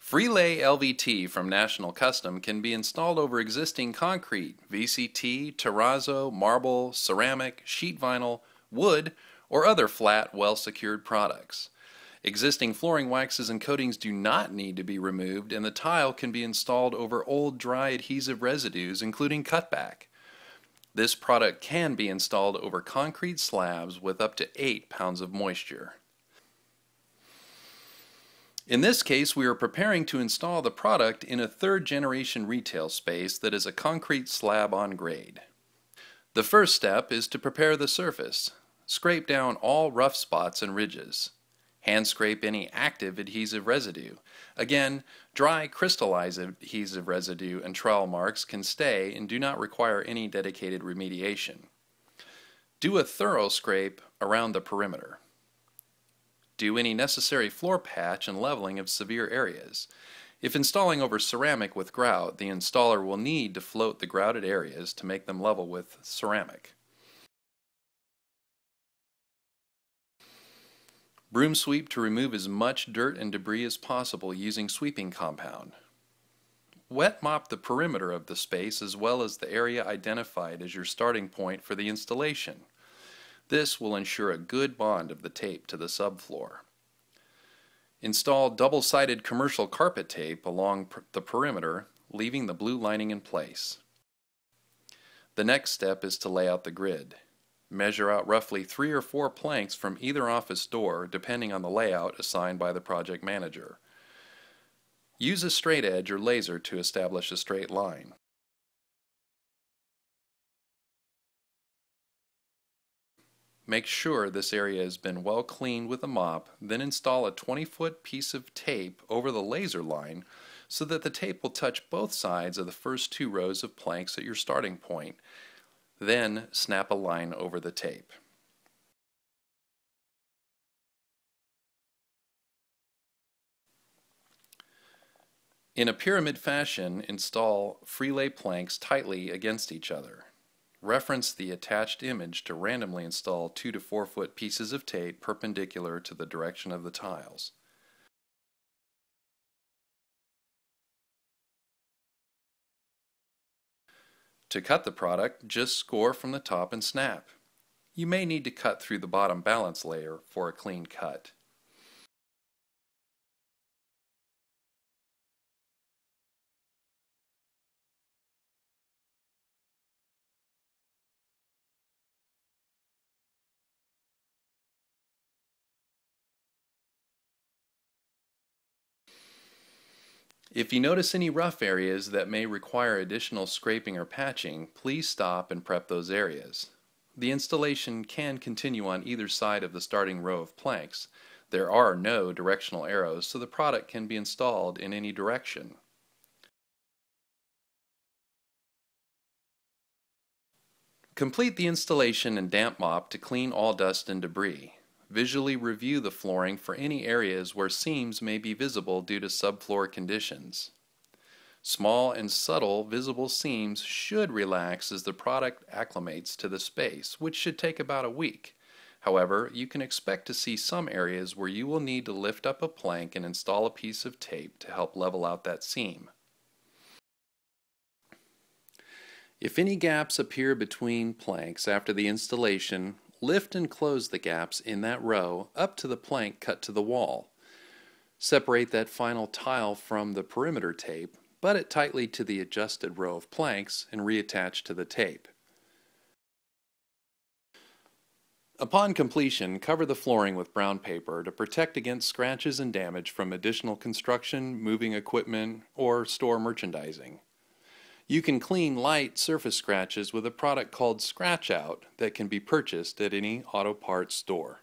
Freelay LVT from National Custom can be installed over existing concrete, VCT, terrazzo, marble, ceramic, sheet vinyl, wood, or other flat, well-secured products. Existing flooring waxes and coatings do not need to be removed, and the tile can be installed over old dry adhesive residues, including cutback. This product can be installed over concrete slabs with up to 8 pounds of moisture. In this case, we are preparing to install the product in a third-generation retail space that is a concrete slab on grade. The first step is to prepare the surface. Scrape down all rough spots and ridges. Hand scrape any active adhesive residue. Again, dry crystallized adhesive residue and trowel marks can stay and do not require any dedicated remediation. Do a thorough scrape around the perimeter. Do any necessary floor patch and leveling of severe areas. If installing over ceramic with grout, the installer will need to float the grouted areas to make them level with ceramic. Broom sweep to remove as much dirt and debris as possible using sweeping compound. Wet mop the perimeter of the space as well as the area identified as your starting point for the installation. This will ensure a good bond of the tape to the subfloor. Install double-sided commercial carpet tape along the perimeter, leaving the blue lining in place. The next step is to lay out the grid. Measure out roughly 3 or 4 planks from either office door, depending on the layout assigned by the project manager. Use a straight edge or laser to establish a straight line. Make sure this area has been well cleaned with a mop, then install a 20-foot piece of tape over the laser line so that the tape will touch both sides of the first 2 rows of planks at your starting point. Then snap a line over the tape. In a pyramid fashion, install freelay planks tightly against each other. Reference the attached image to randomly install 2 to 4 foot pieces of tape perpendicular to the direction of the tiles. To cut the product, just score from the top and snap. You may need to cut through the bottom balance layer for a clean cut. If you notice any rough areas that may require additional scraping or patching, please stop and prep those areas. The installation can continue on either side of the starting row of planks. There are no directional arrows, so the product can be installed in any direction. Complete the installation and damp mop to clean all dust and debris. Visually review the flooring for any areas where seams may be visible due to subfloor conditions. Small and subtle visible seams should relax as the product acclimates to the space, which should take about a week. However, you can expect to see some areas where you will need to lift up a plank and install a piece of tape to help level out that seam. If any gaps appear between planks after the installation, lift and close the gaps in that row up to the plank cut to the wall. Separate that final tile from the perimeter tape, butt it tightly to the adjusted row of planks, and reattach to the tape. Upon completion, cover the flooring with brown paper to protect against scratches and damage from additional construction, moving equipment, or store merchandising. You can clean light surface scratches with a product called Scratch Out that can be purchased at any auto parts store.